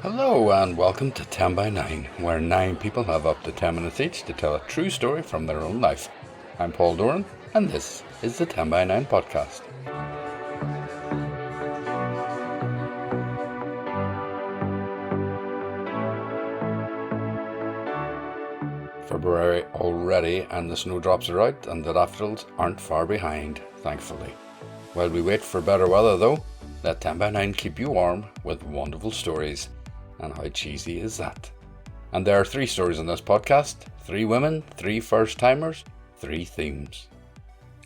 Hello and welcome to 10 by 9, where 9 people have up to 10 minutes each to tell a true story from their own life. I'm Paul Doran and this is the 10 by 9 podcast. February already and the snowdrops are out and the daffodils aren't far behind, thankfully. While we wait for better weather though, let 10 by 9 keep you warm with wonderful stories. And how cheesy is that? And there are 3 stories in this podcast, 3 women, 3 first-timers, 3 themes.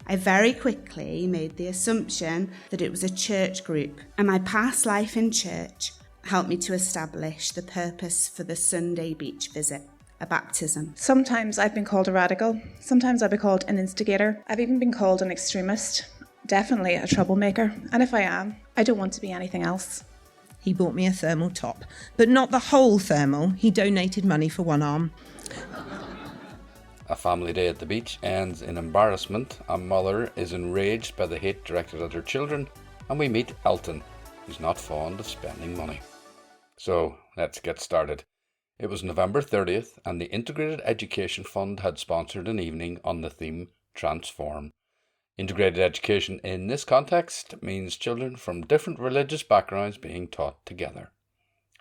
I very quickly made the assumption that it was a church group, and my past life in church helped me to establish the purpose for the Sunday beach visit, a baptism. Sometimes I've been called a radical, sometimes I've been called an instigator, I've even been called an extremist, definitely a troublemaker, and if I am, I don't want to be anything else. He bought me a thermal top, but not the whole thermal. He donated money for one arm. A family day at the beach ends in embarrassment. A mother is enraged by the hate directed at her children, and we meet Elton, who's not fond of spending money. So, let's get started. It was November 30th, and the Integrated Education Fund had sponsored an evening on the theme Transform. Integrated education in this context means children from different religious backgrounds being taught together.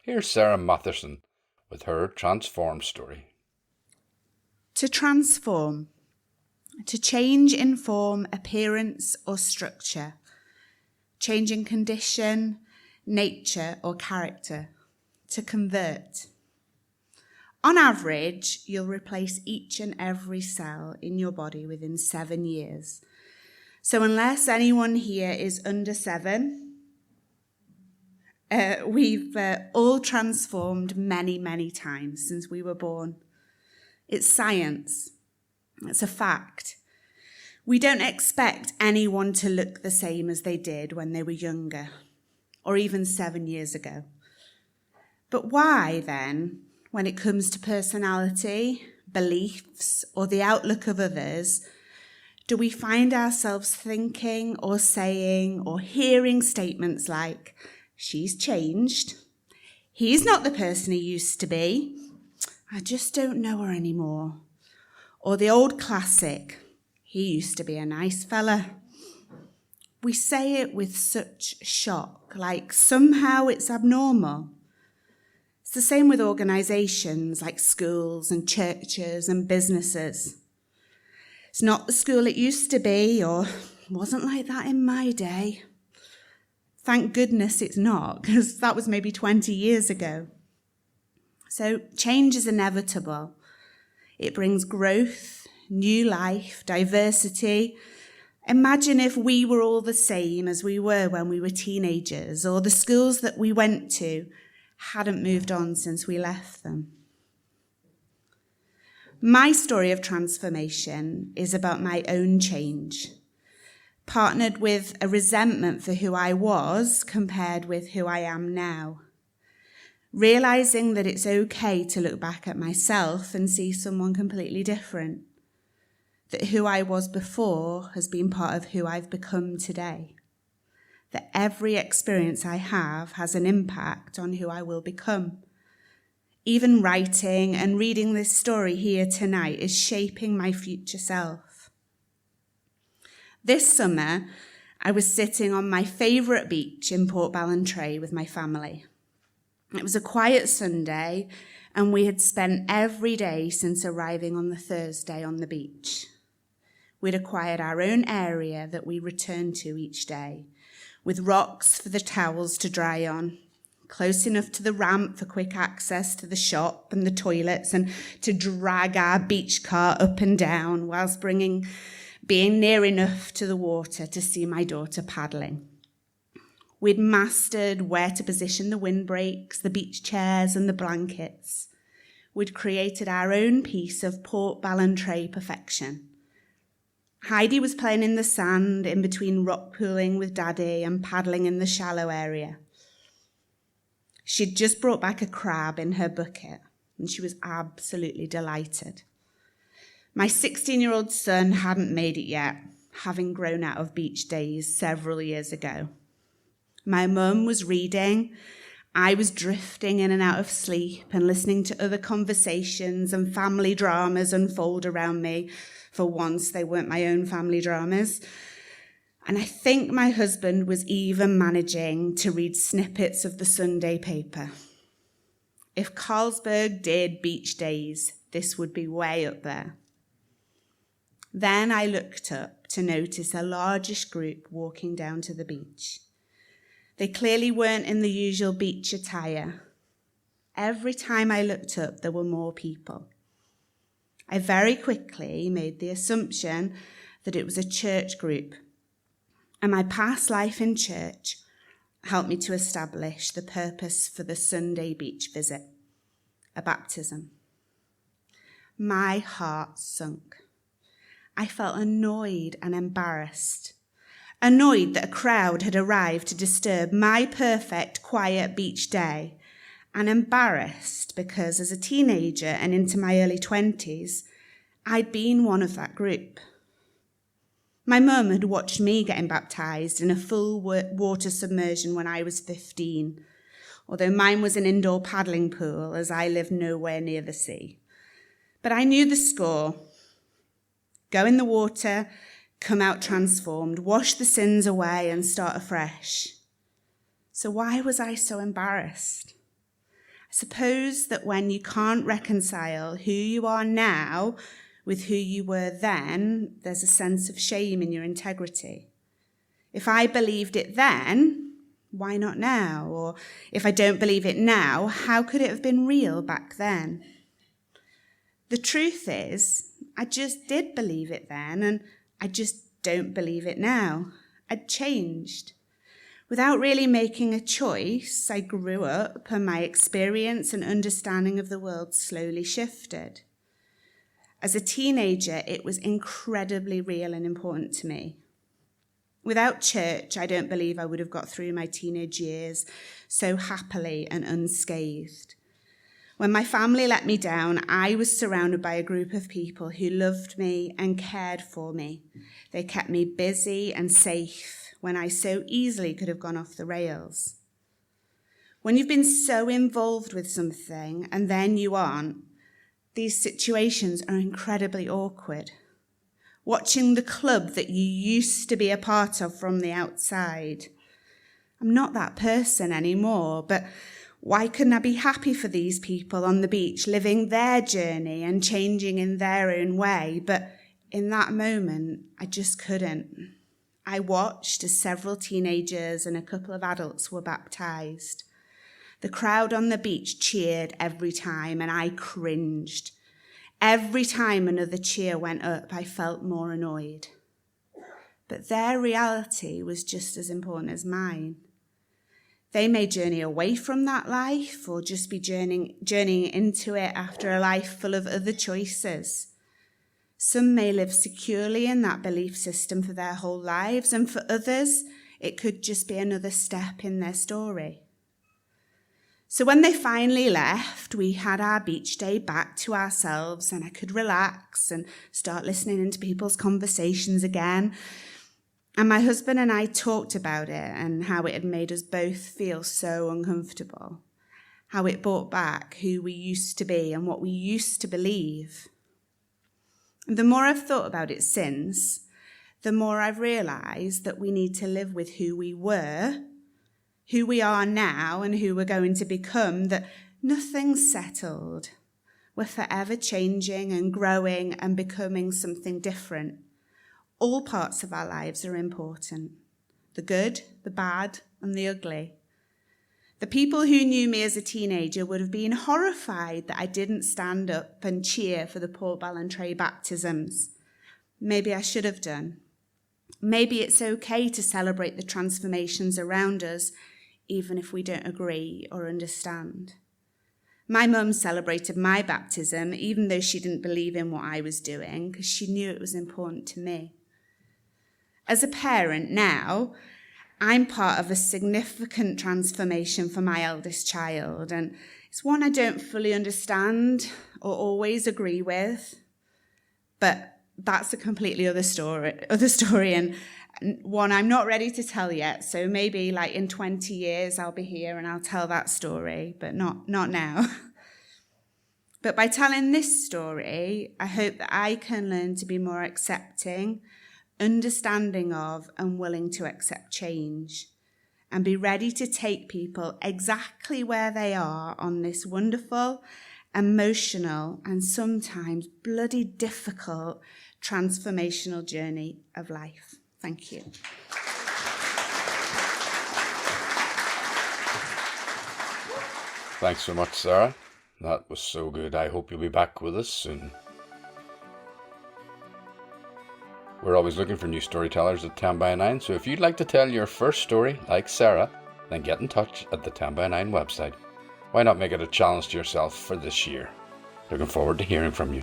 Here's Sarah Mathison with her Transform story. To transform, to change in form, appearance or structure, change in condition, nature or character, to convert. On average, you'll replace each and every cell in your body within 7 years. So unless anyone here is under 7, we've all transformed many, many times since we were born. It's science. It's a fact. We don't expect anyone to look the same as they did when they were younger, or even 7 years ago. But why, then, when it comes to personality, beliefs, or the outlook of others, do we find ourselves thinking or saying or hearing statements like, she's changed, he's not the person he used to be, I just don't know her anymore, or the old classic, he used to be a nice fella. We say it with such shock, like somehow it's abnormal. It's the same with organisations like schools and churches and businesses. It's not the school it used to be, or wasn't like that in my day. Thank goodness it's not, because that was maybe 20 years ago. So change is inevitable. It brings growth, new life, diversity. Imagine if we were all the same as we were when we were teenagers, or the schools that we went to hadn't moved on since we left them. My story of transformation is about my own change, partnered with a resentment for who I was compared with who I am now. Realising that it's okay to look back at myself and see someone completely different. That who I was before has been part of who I've become today. That every experience I have has an impact on who I will become. Even writing and reading this story here tonight is shaping my future self. This summer, I was sitting on my favourite beach in Port Ballantrae with my family. It was a quiet Sunday, and we had spent every day since arriving on the Thursday on the beach. We'd acquired our own area that we returned to each day, with rocks for the towels to dry on, close enough to the ramp for quick access to the shop and the toilets, and to drag our beach cart up and down whilst being near enough to the water to see my daughter paddling. We'd mastered where to position the windbreaks, the beach chairs and the blankets. We'd created our own piece of Port Ballantrae perfection. Heidi was playing in the sand in between rock pooling with Daddy and paddling in the shallow area. She'd just brought back a crab in her bucket, and she was absolutely delighted. My 16-year-old son hadn't made it yet, having grown out of beach days several years ago. My mum was reading, I was drifting in and out of sleep and listening to other conversations and family dramas unfold around me. For once, they weren't my own family dramas. And I think my husband was even managing to read snippets of the Sunday paper. If Carlsberg did beach days, this would be way up there. Then I looked up to notice a largish group walking down to the beach. They clearly weren't in the usual beach attire. Every time I looked up, there were more people. I very quickly made the assumption that it was a church group, and my past life in church helped me to establish the purpose for the Sunday beach visit, a baptism. My heart sunk. I felt annoyed and embarrassed. Annoyed that a crowd had arrived to disturb my perfect, quiet beach day, and embarrassed because as a teenager and into my early 20s, I'd been one of that group. My mum had watched me getting baptised in a full water submersion when I was 15, although mine was an indoor paddling pool as I lived nowhere near the sea. But I knew the score. Go in the water, come out transformed, wash the sins away and start afresh. So why was I so embarrassed? I suppose that when you can't reconcile who you are now with who you were then, there's a sense of shame in your integrity. If I believed it then, why not now? Or if I don't believe it now, how could it have been real back then? The truth is, I just did believe it then, and I just don't believe it now. I'd changed. Without really making a choice, I grew up and my experience and understanding of the world slowly shifted. As a teenager, it was incredibly real and important to me. Without church, I don't believe I would have got through my teenage years so happily and unscathed. When my family let me down, I was surrounded by a group of people who loved me and cared for me. They kept me busy and safe when I so easily could have gone off the rails. When you've been so involved with something and then you aren't, these situations are incredibly awkward. Watching the club that you used to be a part of from the outside. I'm not that person anymore, but why couldn't I be happy for these people on the beach, living their journey and changing in their own way? But in that moment, I just couldn't. I watched as several teenagers and a couple of adults were baptised. The crowd on the beach cheered every time, and I cringed. Every time another cheer went up, I felt more annoyed. But their reality was just as important as mine. They may journey away from that life or just be journeying into it after a life full of other choices. Some may live securely in that belief system for their whole lives, and for others, it could just be another step in their story. So when they finally left, we had our beach day back to ourselves, and I could relax and start listening into people's conversations again. And my husband and I talked about it and how it had made us both feel so uncomfortable, how it brought back who we used to be and what we used to believe. The more I've thought about it since, the more I've realised that we need to live with who we were, who we are now, and who we're going to become, that nothing's settled. We're forever changing and growing and becoming something different. All parts of our lives are important. The good, the bad, and the ugly. The people who knew me as a teenager would have been horrified that I didn't stand up and cheer for the Port Ballantrae baptisms. Maybe I should have done. Maybe it's okay to celebrate the transformations around us, even if we don't agree or understand. My mum celebrated my baptism, even though she didn't believe in what I was doing, because she knew it was important to me. As a parent now, I'm part of a significant transformation for my eldest child, and it's one I don't fully understand or always agree with, but that's a completely other story, and one I'm not ready to tell yet. So maybe like in 20 years I'll be here and I'll tell that story, but not now. But by telling this story, I hope that I can learn to be more accepting, understanding of, and willing to accept change, and be ready to take people exactly where they are on this wonderful, emotional, and sometimes bloody difficult transformational journey of life. Thank you. Thanks so much, Sarah. That was so good. I hope you'll be back with us soon. We're always looking for new storytellers at 10 by 9, so if you'd like to tell your first story like Sarah, then get in touch at the 10 by 9 website. Why not make it a challenge to yourself for this year? Looking forward to hearing from you.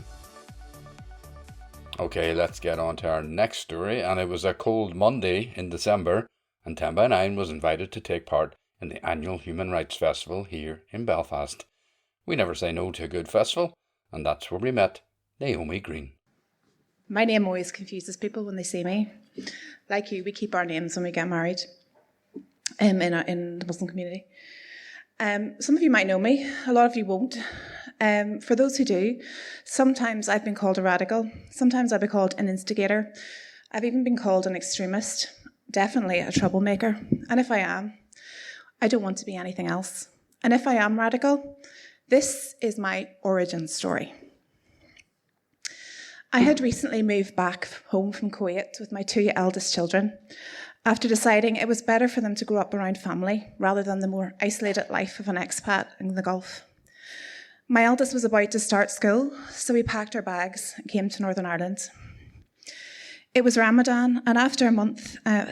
Okay, let's get on to our next story. And it was a cold Monday in December, and 10 by 9 was invited to take part in the annual Human Rights Festival here in Belfast. We never say no to a good festival, and that's where we met Naomi Green. My name always confuses people when they see me. Like you, we keep our names when we get married in the Muslim community. Some of you might know me, a lot of you won't. For those who do, sometimes I've been called a radical, sometimes I've been called an instigator, I've even been called an extremist, definitely a troublemaker. And if I am, I don't want to be anything else. And if I am radical, this is my origin story. I had recently moved back home from Kuwait with my 2 eldest children after deciding it was better for them to grow up around family rather than the more isolated life of an expat in the Gulf. My eldest was about to start school, so we packed our bags and came to Northern Ireland. It was Ramadan, and after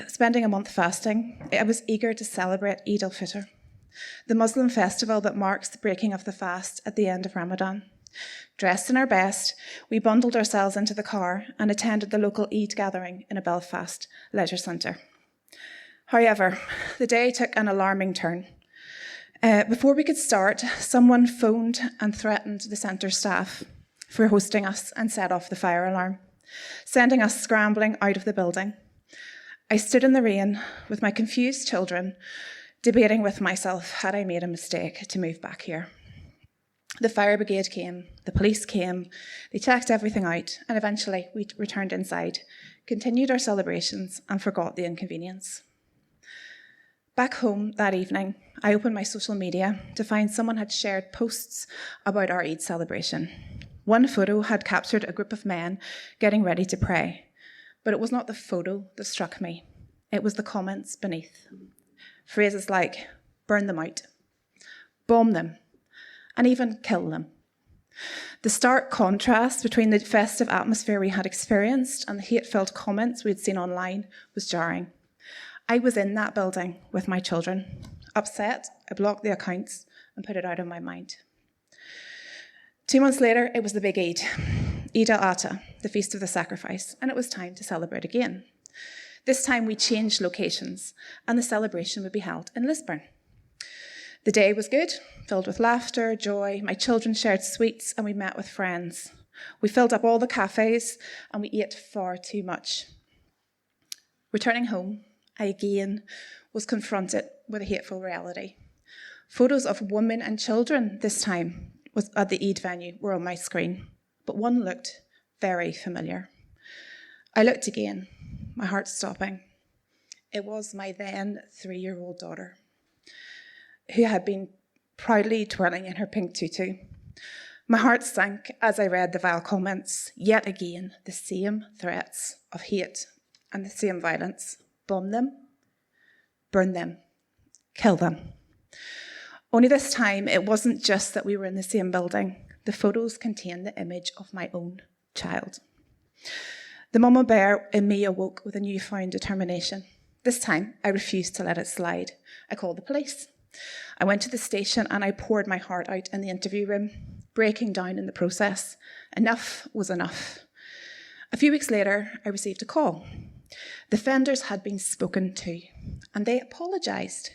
spending a month fasting, I was eager to celebrate Eid al-Fitr, the Muslim festival that marks the breaking of the fast at the end of Ramadan. Dressed in our best, we bundled ourselves into the car and attended the local Eid gathering in a Belfast leisure centre. However, the day took an alarming turn. Before we could start, someone phoned and threatened the centre staff for hosting us and set off the fire alarm, sending us scrambling out of the building. I stood in the rain with my confused children, debating with myself, had I made a mistake to move back here? The fire brigade came, the police came, they checked everything out, and eventually we returned inside, continued our celebrations, and forgot the inconvenience. Back home that evening, I opened my social media to find someone had shared posts about our Eid celebration. One photo had captured a group of men getting ready to pray, but it was not the photo that struck me. It was the comments beneath. Phrases like, burn them out, bomb them, and even kill them. The stark contrast between the festive atmosphere we had experienced and the hate-filled comments we had seen online was jarring. I was in that building with my children. Upset, I blocked the accounts and put it out of my mind. 2 months later, it was the big Eid, Eid al-Adha, the Feast of the Sacrifice, and it was time to celebrate again. This time we changed locations, and the celebration would be held in Lisburn. The day was good, filled with laughter, joy. My children shared sweets, and we met with friends. We filled up all the cafes, and we ate far too much. Returning home, I again was confronted with a hateful reality. Photos of women and children this time was at the Eid venue were on my screen, but one looked very familiar. I looked again, my heart stopping. It was my then 3-year-old daughter, who had been proudly twirling in her pink tutu. My heart sank as I read the vile comments. Yet again, the same threats of hate and the same violence. Bomb them, burn them, kill them. Only this time, it wasn't just that we were in the same building. The photos contained the image of my own child. The mama bear in me awoke with a newfound determination. This time, I refused to let it slide. I called the police. I went to the station and I poured my heart out in the interview room, breaking down in the process. Enough was enough. A few weeks later, I received a call. The offenders had been spoken to, and they apologised,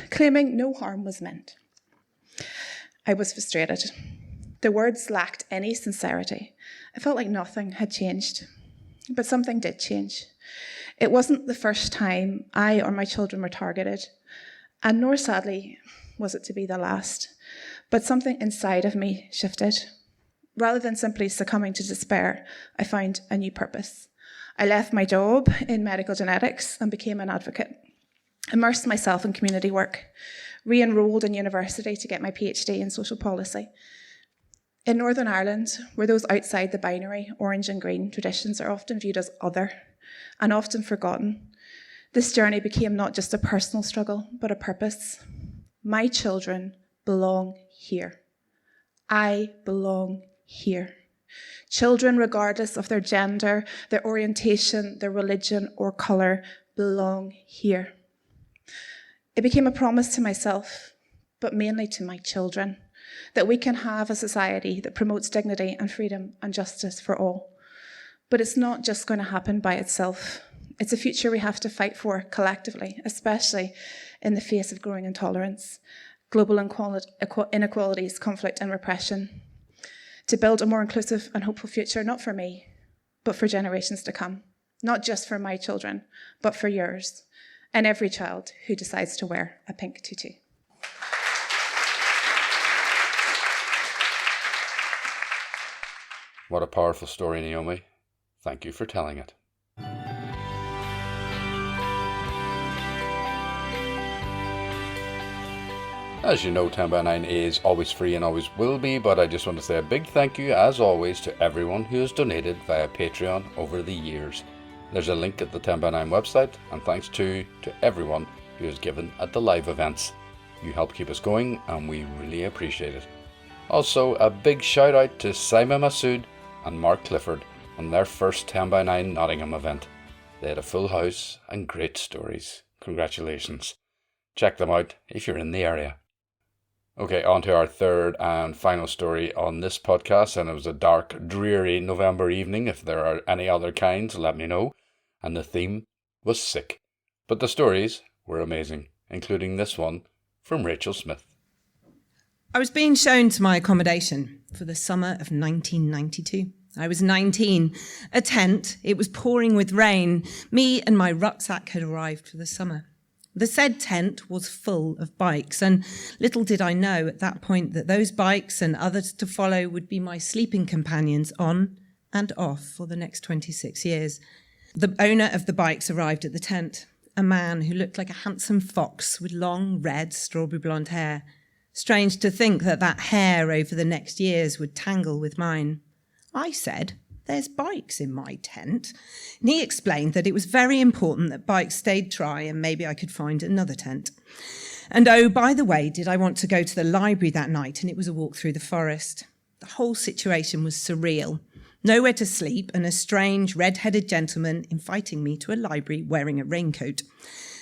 claiming no harm was meant. I was frustrated. The words lacked any sincerity. I felt like nothing had changed. But something did change. It wasn't the first time I or my children were targeted, and nor, sadly, was it to be the last. But something inside of me shifted. Rather than simply succumbing to despair, I found a new purpose. I left my job in medical genetics and became an advocate, immersed myself in community work, re-enrolled in university to get my PhD in social policy. In Northern Ireland, where those outside the binary, orange and green, traditions are often viewed as other and often forgotten, this journey became not just a personal struggle, but a purpose. My children belong here. I belong here. Children, regardless of their gender, their orientation, their religion, or colour, belong here. It became a promise to myself, but mainly to my children, that we can have a society that promotes dignity and freedom and justice for all. But it's not just going to happen by itself. It's a future we have to fight for collectively, especially in the face of growing intolerance, global inequalities, conflict and repression, to build a more inclusive and hopeful future, not for me, but for generations to come. Not just for my children, but for yours, and every child who decides to wear a pink tutu. What a powerful story, Naomi. Thank you for telling it. As you know, 10 by 9 is always free and always will be, but I just want to say a big thank you, as always, to everyone who has donated via Patreon over the years. There's a link at the 10 by 9 website, and thanks to everyone who has given at the live events. You help keep us going, and we really appreciate it. Also, a big shout out to Simon Masood and Mark Clifford on their first 10 by 9 Nottingham event. They had a full house and great stories. Congratulations. Check them out if you're in the area. Okay, on to our third and final story on this podcast, and it was a dark, dreary November evening. If there are any other kinds, let me know. And the theme was sick. But the stories were amazing, including this one from Rachel Smith. I was being shown to my accommodation for the summer of 1992. I was 19. A tent. It was pouring with rain. Me and my rucksack had arrived for the summer. The said tent was full of bikes, and little did I know at that point that those bikes and others to follow would be my sleeping companions on and off for the next 26 years. The owner of the bikes arrived at the tent, a man who looked like a handsome fox with long, red, strawberry blonde hair. Strange to think that that hair over the next years would tangle with mine. I said, "There's bikes in my tent." And he explained that it was very important that bikes stayed dry and maybe I could find another tent. And oh, by the way, did I want to go to the library that night, and it was a walk through the forest. The whole situation was surreal. Nowhere to sleep and a strange red-headed gentleman inviting me to a library wearing a raincoat.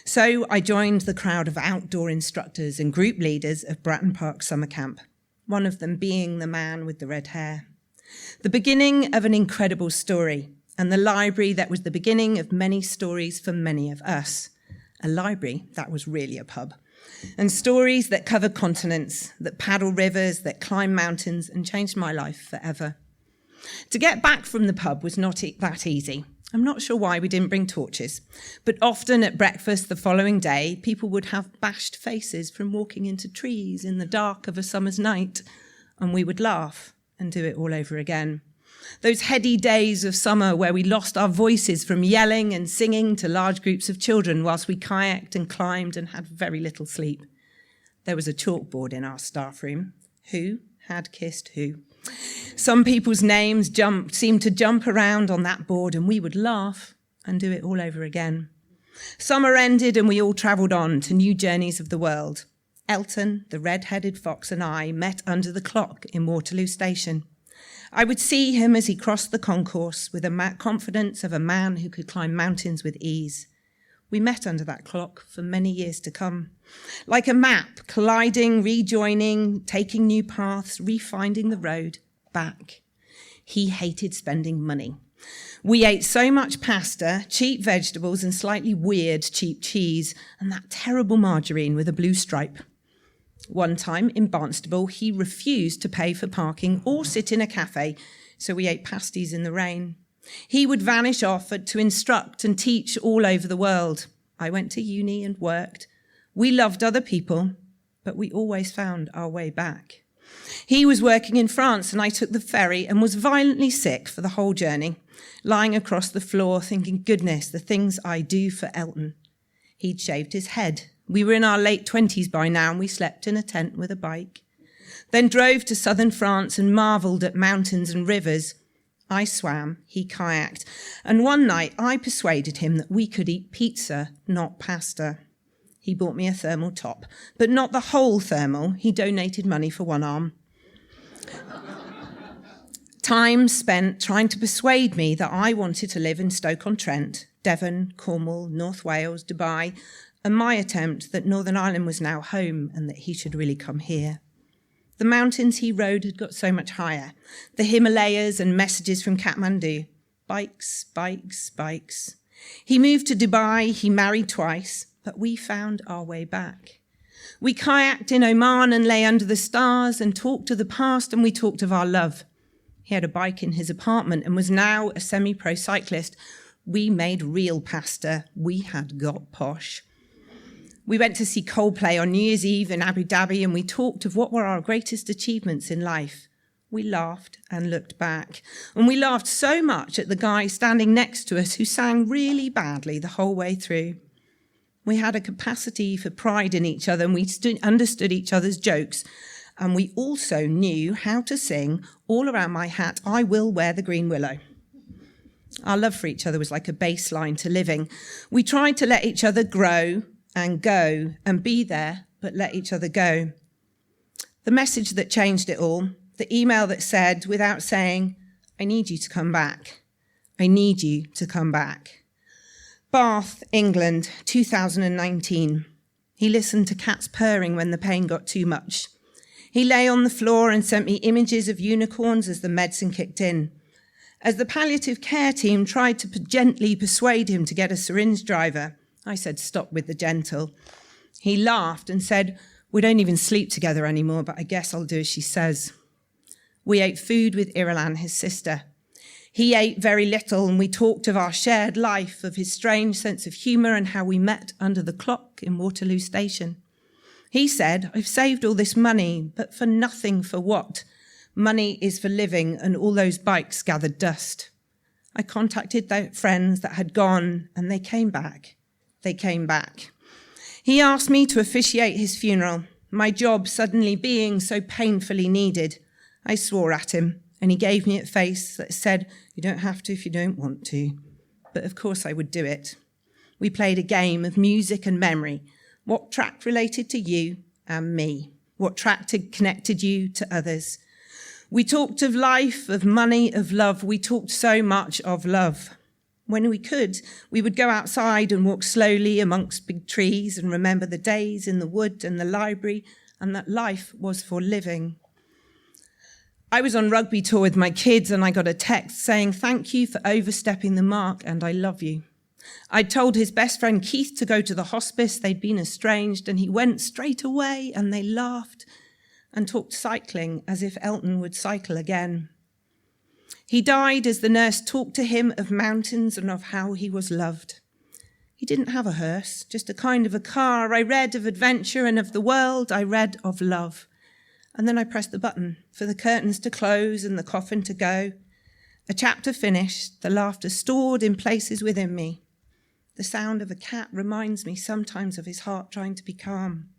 So I joined the crowd of outdoor instructors and group leaders of Bratton Park Summer Camp, one of them being the man with the red hair. The beginning of an incredible story, and the library that was the beginning of many stories for many of us. A library that was really a pub. And stories that cover continents, that paddle rivers, that climb mountains, and changed my life forever. To get back from the pub was not that easy. I'm not sure why we didn't bring torches, but often at breakfast the following day, people would have bashed faces from walking into trees in the dark of a summer's night, and we would laugh and do it all over again. Those heady days of summer where we lost our voices from yelling and singing to large groups of children whilst we kayaked and climbed and had very little sleep. There was a chalkboard in our staff room. Who had kissed who? Some people's names seemed to jump around on that board, and we would laugh and do it all over again. Summer ended and we all travelled on to new journeys of the world. Elton, the red-headed fox, and I met under the clock in Waterloo Station. I would see him as he crossed the concourse with the confidence of a man who could climb mountains with ease. We met under that clock for many years to come. Like a map, colliding, rejoining, taking new paths, refinding the road back. He hated spending money. We ate so much pasta, cheap vegetables, and slightly weird cheap cheese, and that terrible margarine with a blue stripe. One time in Barnstable, he refused to pay for parking or sit in a cafe, so we ate pasties in the rain. He would vanish off to instruct and teach all over the world. I went to uni and worked. We loved other people, but we always found our way back. He was working in France and I took the ferry and was violently sick for the whole journey, lying across the floor thinking, goodness, the things I do for Elton. He'd shaved his head. We were in our late 20s by now and we slept in a tent with a bike. Then drove to southern France and marvelled at mountains and rivers. I swam, he kayaked, and one night I persuaded him that we could eat pizza, not pasta. He bought me a thermal top, but not the whole thermal. He donated money for one arm. Time spent trying to persuade me that I wanted to live in Stoke-on-Trent, Devon, Cornwall, North Wales, Dubai, and my attempt that Northern Ireland was now home and that he should really come here. The mountains he rode had got so much higher. The Himalayas and messages from Kathmandu. Bikes, bikes, bikes. He moved to Dubai, he married twice, but we found our way back. We kayaked in Oman and lay under the stars and talked of the past and we talked of our love. He had a bike in his apartment and was now a semi-pro cyclist. We made real pasta. We had got posh. We went to see Coldplay on New Year's Eve in Abu Dhabi and we talked of what were our greatest achievements in life. We laughed and looked back. And we laughed so much at the guy standing next to us who sang really badly the whole way through. We had a capacity for pride in each other and we understood each other's jokes. And we also knew how to sing All Around My Hat, I Will Wear the Green Willow. Our love for each other was like a baseline to living. We tried to let each other grow and go and be there, but let each other go. The message that changed it all, the email that said, without saying, I need you to come back. I need you to come back. Bath, England, 2019. He listened to cats purring when the pain got too much. He lay on the floor and sent me images of unicorns as the medicine kicked in. As the palliative care team tried to gently persuade him to get a syringe driver, I said, stop with the gentle. He laughed and said, we don't even sleep together anymore, but I guess I'll do as she says. We ate food with Irulan, his sister. He ate very little and we talked of our shared life, of his strange sense of humour and how we met under the clock in Waterloo Station. He said, I've saved all this money, but for nothing, for what? Money is for living and all those bikes gathered dust. I contacted their friends that had gone and they came back. They came back. He asked me to officiate his funeral, my job suddenly being so painfully needed. I swore at him and he gave me a face that said, you don't have to if you don't want to. But of course I would do it. We played a game of music and memory. What track related to you and me? What track connected you to others? We talked of life, of money, of love. We talked so much of love. When we could, we would go outside and walk slowly amongst big trees and remember the days in the wood and the library and that life was for living. I was on rugby tour with my kids and I got a text saying, thank you for overstepping the mark and I love you. I'd told his best friend Keith to go to the hospice. They'd been estranged and he went straight away and they laughed and talked cycling as if Elton would cycle again. He died as the nurse talked to him of mountains and of how he was loved. He didn't have a hearse, just a kind of a car. I read of adventure and of the world. I read of love. And then I pressed the button for the curtains to close and the coffin to go. A chapter finished, the laughter stored in places within me. The sound of a cat reminds me sometimes of his heart trying to be calm.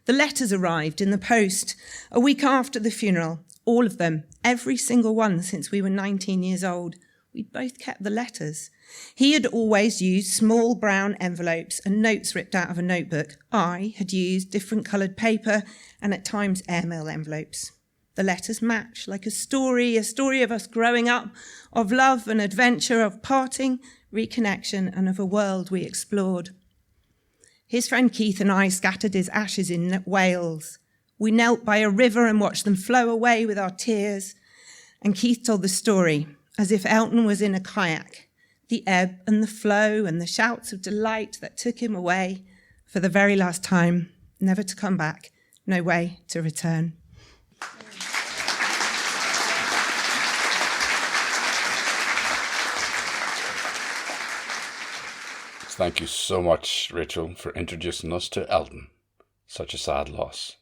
The letters arrived in the post a week after the funeral. All of them, every single one since we were 19 years old. We'd both kept the letters. He had always used small brown envelopes and notes ripped out of a notebook. I had used different coloured paper and at times airmail envelopes. The letters match like a story of us growing up, of love and adventure, of parting, reconnection, and of a world we explored. His friend Keith and I scattered his ashes in Wales. We knelt by a river and watched them flow away with our tears. And Keith told the story as if Elton was in a kayak, the ebb and the flow and the shouts of delight that took him away for the very last time, never to come back, no way to return. Thank you so much, Rachel, for introducing us to Elton. Such a sad loss.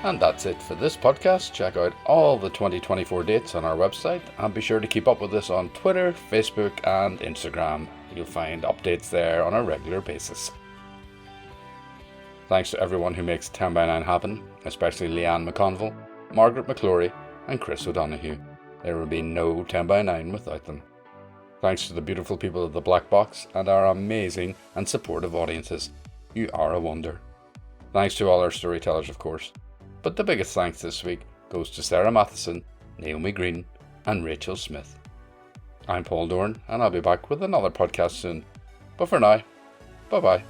And that's it for this podcast. Check out all the 2024 dates on our website and be sure to keep up with us on Twitter, Facebook and Instagram. You'll find updates there on a regular basis. Thanks to everyone who makes 10 by 9 happen, especially Leanne McConville, Margaret McClory and Chris O'Donoghue. There would be no 10 by 9 without them. Thanks to the beautiful people of the Black Box and our amazing and supportive audiences. You are a wonder. Thanks to all our storytellers, of course. But the biggest thanks this week goes to Sarah Mathison, Naomi Green and Rachel Smith. I'm Paul Dorn and I'll be back with another podcast soon. But for now, bye bye.